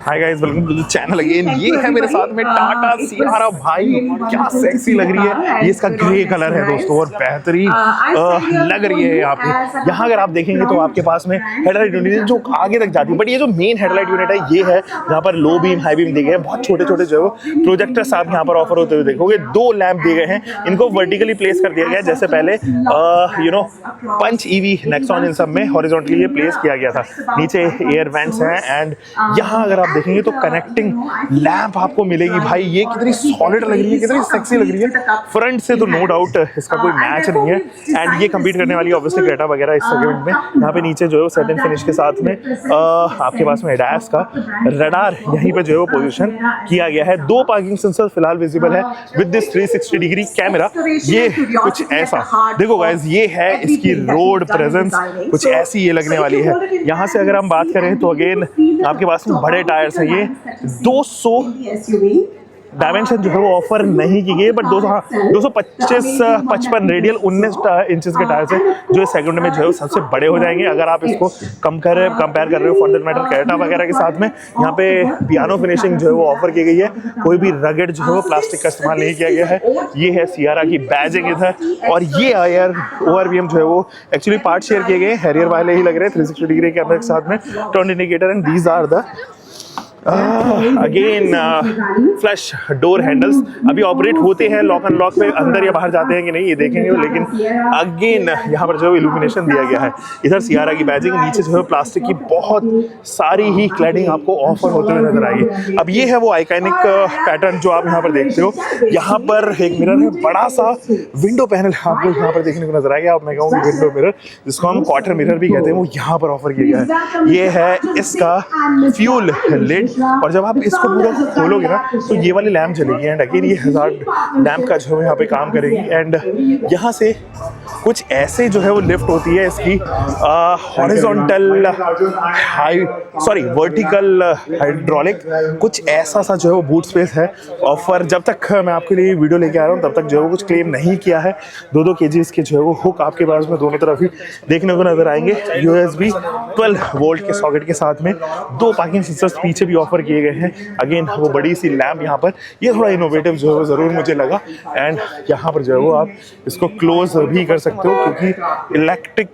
Hi guys, welcome to the channel again. ये है मेरे साथ में टाटा सियारा। भाई क्या सेक्सी लग रही है, ये इसका ग्रे कलर है दोस्तों और बेहतरीन लग रही है। यहाँ पे यहाँ अगर आप देखेंगे तो आपके पास में हेडलाइट यूनिट जो आगे तक जाती है, बट ये जो मेन हेडलाइट यूनिट है ये है जहाँ पर लो बीम हाई बीम दिए गए हैं। बहुत छोटे छोटे जो प्रोजेक्टर्स आप यहाँ पर ऑफर होते हुए देखोगे। 2 लैंप दिए गए हैं, इनको वर्टिकली प्लेस कर दिया गया है जैसे पहले पंच ईवी नेक्सॉन इन सब में हॉरिजॉन्टली ये प्लेस किया गया था। नीचे एयर वेंट्स हैं एंड यहाँ अगर आप देखेंगे तो कनेक्टिंग लैंप आपको मिलेगी। भाई ये कितनी सॉलिड लग रही है, कितनी सेक्सी लग रही है। फ्रंट से तो नो डाउट इसका कोई मैच नहीं है एंड ये कम्पीट करने वाली ऑब्वियसली क्रेटा वगैरह इस सेगमेंट में। यहाँ पे नीचे जो है सेट एंड फिनिश के साथ में आपके पास में एडास का रडार यहीं पे जो है पोजीशन किया गया है। 2 पार्किंग सेंसर फिलहाल विजिबल है विद दिस 360 डिग्री कैमरा। ये कुछ ऐसा देखो गाइस, ये है इसकी रोड प्रेजेंस, कुछ ऐसी ये लगने वाली है। यहाँ से अगर हम बात करें तो अगेन आपके पास में बड़े टायर्स हैं। ये 200 डायमेंशन जो है वो ऑफर नहीं की गई, बट 255 रेडियल 19 इंचेस के टायर्स हैं जो इस सेगमेंट में जो है सबसे बड़े हो जाएंगे। अगर आप इसको कंपेयर कर रहे हो फॉर दैट मैटर क्रेटा वगैरह के साथ में, यहाँ पे पियानो फिनिशिंग जो है वो ऑफर की गई है। कोई भी रगड़ जो है वो प्लास्टिक का इस्तेमाल नहीं किया गया है। ये है सियारा की बैजिंग इधर, और ये एयर ORVM जो है वो एक्चुअली पार्ट शेयर किए गए हैरियर वाले ही लग रहे हैं 360 डिग्री कैमरे के साथ में। Turn indicator and these are the again flash door handles अभी ऑपरेट होते हैं लॉक अनलॉक में, अंदर या बाहर जाते हैं कि नहीं ये देखेंगे। लेकिन अगेन यहाँ पर जो इल्यूमिनेशन दिया गया है, इधर सियारा की बैजिंग, नीचे जो है प्लास्टिक की बहुत सारी ही क्लैडिंग आपको ऑफर होते हुए नजर आएगी। अब ये है वो आइकॉनिक पैटर्न जो आप यहाँ पर देखते हो। यहाँ पर एक मिरर है, बड़ा सा विंडो पैनल आपको यहाँ पर देखने को नजर आएगा। अब मैं कहूँगी विंडो मिरर, जिसको हम क्वार्टर मिरर भी कहते हैं, वो यहाँ पर ऑफर किया गया है। ये है इसका फ्यूल लिड, और जब आप इसको पूरा खोलोगे ना तो ये वाली लैंप जलेगी एंड अगेन ये हजार्ड लैंप का जो है यहाँ पे काम करेगी। एंड यहाँ से कुछ ऐसे जो है वो लिफ्ट होती है इसकी हॉरिजॉन्टल वर्टिकल हाइड्रोलिक, कुछ ऐसा सा जो है वो बूट स्पेस है ऑफर। जब तक मैं आपके लिए वीडियो लेके आ रहा हूँ तब तक जो है वो कुछ क्लेम नहीं किया है। 2-2 kg के जो है वो हुक आपके पास में दोनों तरफ ही देखने को नजर आएंगे। USB 12 वोल्ट के सॉकेट के साथ में 2 पार्किंग सेंसर्स पीछे भी ऑफर किए गए हैं। अगेन वो बड़ी सी लैंप यहाँ पर, ये थोड़ा इनोवेटिव जो है वो जरूर मुझे लगा। एंड यहाँ पर जो है वो आप इसको क्लोज भी कर सकते हो क्योंकि इलेक्ट्रिक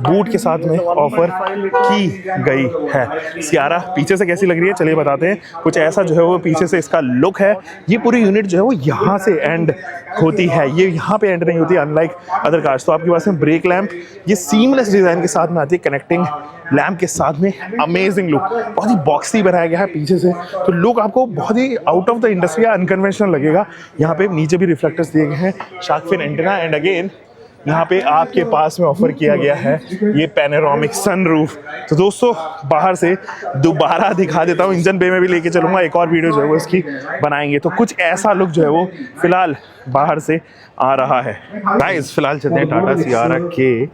बूट के साथ में ऑफर की गई है। सियारा पीछे से कैसी लग रही है चलिए बताते हैं। कुछ ऐसा जो है वो पीछे से इसका लुक है। ये पूरी यूनिट जो है वो यहाँ से एंड होती है, ये यहाँ पे एंड नहीं होती अनलाइक अदर कार्स। तो आपके पास में ब्रेक लैंप ये सीमलेस डिजाइन के साथ में आती है, कनेक्टिंग लैंप के साथ में। अमेजिंग लुक, बहुत ही बॉक्सी बनाया गया है पीछे से, तो लुक आपको बहुत ही आउट ऑफ द इंडस्ट्री या अनकन्वेंशनल लगेगा। यहाँ पे नीचे भी रिफ्लेक्टर्स दिए गए हैं, shark fin antenna, and again यहाँ पे आपके पास में ऑफर किया गया है ये पैनोरामिक सनरूफ। तो दोस्तों बाहर से दोबारा दिखा देता हूँ, इंजन बे में भी लेके चलूंगा, एक और वीडियो जो है वो इसकी बनाएंगे। तो कुछ ऐसा लुक जो है वो फिलहाल बाहर से आ रहा है। गाइस फिलहाल चलते हैं टाटा सियारा के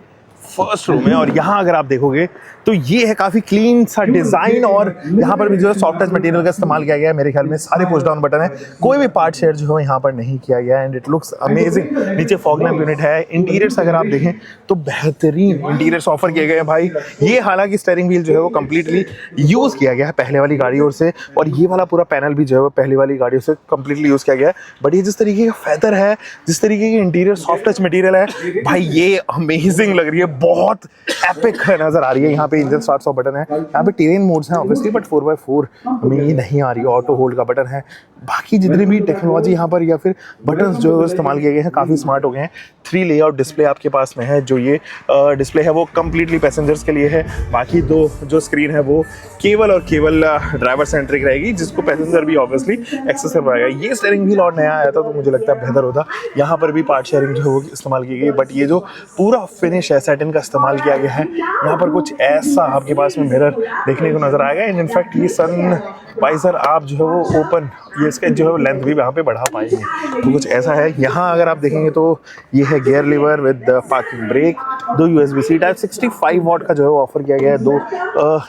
फर्स्ट रो में, और यहाँ अगर आप देखोगे तो ये है काफी क्लीन सा डिजाइन, और यहाँ पर भी जो है सॉफ्ट टच मटेरियल का इस्तेमाल किया गया है। मेरे ख्याल में सारे पुश डाउन बटन है, कोई भी पार्ट शेयर जो है यहाँ पर नहीं किया गया एंड इट लुक्स अमेजिंग। नीचे फॉग लैंप यूनिट है। इंटीरियर्स अगर आप देखें तो बेहतरीन इंटीरियर्स ऑफर किए गए हैं भाई। ये हालांकि स्टीयरिंग व्हील जो है वो कम्प्लीटली यूज किया गया है पहले वाली गाड़ियों से, और ये वाला पूरा पैनल भी जो है वो पहले वाली गाड़ियों से कम्प्लीटली यूज किया गया है। बट ये जिस तरीके का फेदर है, जिस तरीके की इंटीरियर सॉफ्ट टच मटेरियल है भाई, ये अमेजिंग लग रही है, बहुत एपिक नजर आ रही है। यहाँ पे इंजन स्टार्ट ऑफ बटन है, यहाँ पे टेरेन मोड्स हैं ऑब्वियसली, बट 4x4 में ये नहीं आ रही, ऑटो होल्ड का बटन है। बाकी जितनी भी टेक्नोलॉजी यहाँ पर या फिर बटन्स जो इस्तेमाल किए गए हैं काफ़ी स्मार्ट हो गए हैं। 3 लेआउट डिस्प्ले आपके पास में है, जो ये डिस्प्ले है वो कम्प्लीटली पैसेंजर्स के लिए है। बाकी 2 जो स्क्रीन है वो केवल और केवल ड्राइवर सेंट्रिक रहेगी, जिसको पैसेंजर भी ऑब्वियसली एक्सेस कर पाएगा। ये स्टीयरिंग व्हील और नया आया था तो मुझे लगता है बेहतर होता। यहाँ पर भी पार्ट शेयरिंग जो है वो इस्तेमाल की गई, बट ये जो पूरा फिनिश है सैटिन का इस्तेमाल किया गया है। यहाँ पर कुछ ऐसा आपके पास में मिरर देखने को नजर आएगा। इनफैक्ट ये सन वाइजर आप जो है वो ओपन, ये इसका जो है लेंथ भी यहाँ पे बढ़ा पाएंगे। तो कुछ ऐसा है। यहाँ अगर आप देखेंगे तो ये है gear lever with parking brake, 2 USB-C type 65 what का जो है वो ऑफर किया गया है। 2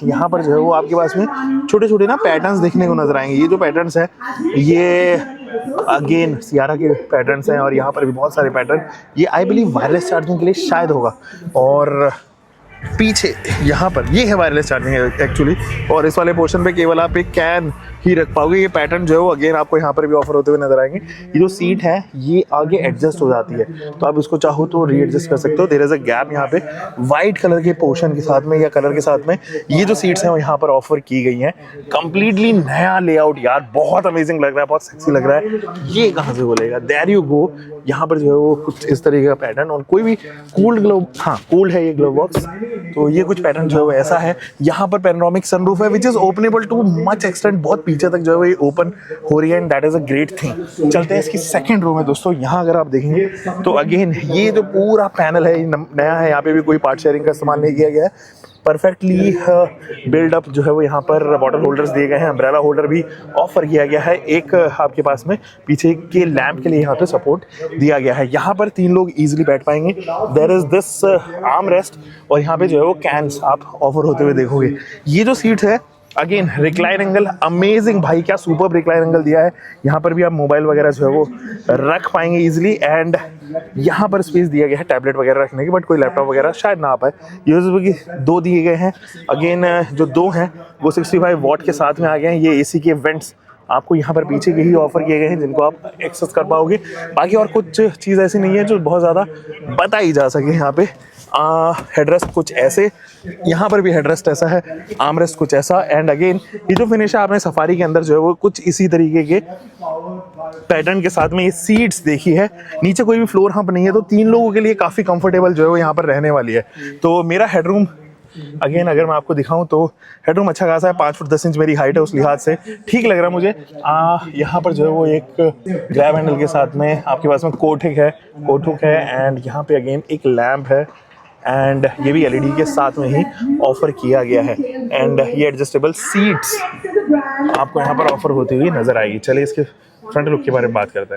यहाँ पर जो है वो आपके पास में छोटे छोटे ना पैटर्न्स देखने को नजर आएंगे। ये जो पैटर्न्स है ये अगेन सियारा के पैटर्न्स हैं, और यहाँ पर भी बहुत सारे पैटर्न। ये आई बिलीव वायरलेस चार्जिंग के लिए शायद होगा। और पीछे यहाँ पर ये है वायरलेस चार्जिंग एक्चुअली, और इस वाले पोर्शन पे केवल आप एक कैन ही रख पाओगे। ये पैटर्न जो है वो अगेन आपको यहाँ पर भी ऑफर होते हुए नजर आएंगे। ये जो सीट है ये आगे एडजस्ट हो जाती है, तो आप इसको चाहो तो रीएडजस्ट कर सकते हो। देयर इज अ गैप यहाँ पे वाइट कलर के पोर्शन के साथ में या कलर के साथ में ये जो सीट्स हैं वो यहाँ पर ऑफर की गई हैं। कंप्लीटली नया लेआउट यार, बहुत अमेजिंग लग रहा है, बहुत सेक्सी लग रहा है। ये कहाँ से बोलेगा, देयर यू गो। यहाँ पर जो है वो कुछ इस तरीके का पैटर्न, और कोई भी कूल्ड ग्लोव, हाँ कूल्ड है ये ग्लोव बॉक्स, तो ये कुछ पैटर्न जो है वो ऐसा है। यहाँ पर पैनोरामिक सनरूफ है which is openable too much extent, बहुत पीछे तक जो है वो ये ओपन हो रही है, and that is a great thing. चलते हैं इसकी सेकंड रो में दोस्तों। यहाँ अगर आप देखेंगे तो अगेन ये जो पूरा पैनल है ये नया है, यहाँ पे भी कोई पार्ट शेयरिंग का इस्तेमाल नहीं किया गया है। परफेक्टली बिल्ड अप जो है वो यहाँ पर बॉटल होल्डर्स दिए गए हैं, अम्ब्रेला होल्डर भी ऑफर किया गया है। एक आपके पास में पीछे के लैंप के लिए यहाँ पे सपोर्ट दिया गया है। यहाँ पर 3 लोग इजीली बैठ पाएंगे। There is this arm rest, और यहाँ पे जो है वो कैंस आप ऑफर होते हुए देखोगे। ये जो सीट है अगेन रिक्लाइन एंगल अमेजिंग, भाई क्या सुपर रिक्लाइन एंगल दिया है। यहाँ पर भी आप मोबाइल वगैरह जो है वो रख पाएंगे इजीली, एंड यहाँ पर स्पेस दिया गया है टैबलेट वगैरह रखने की, बट कोई लैपटॉप वगैरह शायद ना आ पाए। यूएसबी की 2 दिए गए हैं। अगेन जो 2 हैं वो 65 वॉट के साथ में आ गए हैं। ये एसी के वेंट्स आपको यहाँ पर पीछे के ही ऑफर किए गए हैं, जिनको आप एक्सेस कर पाओगे। बाकी और कुछ चीज़ ऐसी नहीं है जो बहुत ज़्यादा बताई जा सके। यहाँ पे हेडरेस्ट कुछ ऐसे, यहाँ पर भी हेडरेस्ट ऐसा है, आर्मरेस्ट कुछ ऐसा, एंड अगेन ये जो फिनिश है आपने सफारी के अंदर जो है वो कुछ इसी तरीके के पैटर्न के साथ में ये सीट्स देखी है। नीचे कोई भी फ्लोर हम्प नहीं है, तो 3 लोगों के लिए काफ़ी कंफर्टेबल जो है वो यहाँ पर रहने वाली है। तो मेरा हेडरूम अगेन अगर मैं आपको दिखाऊं तो हेडरूम अच्छा खासा है, 5 फुट 10 इंच मेरी हाइट है, उस लिहाज से ठीक लग रहा है मुझे। यहाँ पर जो है वो एक ग्रैब हैंडल के साथ में आपके पास में कोट हुक है, एंड यहाँ पे अगेन एक लैम्प है, एंड ये भी एलईडी के साथ में ही ऑफर किया गया है। एंड ये एडजस्टेबल सीट्स आपको यहाँ पर ऑफर होती हुई नजर आएगी। चलिए इसके फ्रंट लुक के बारे में बात करते हैं।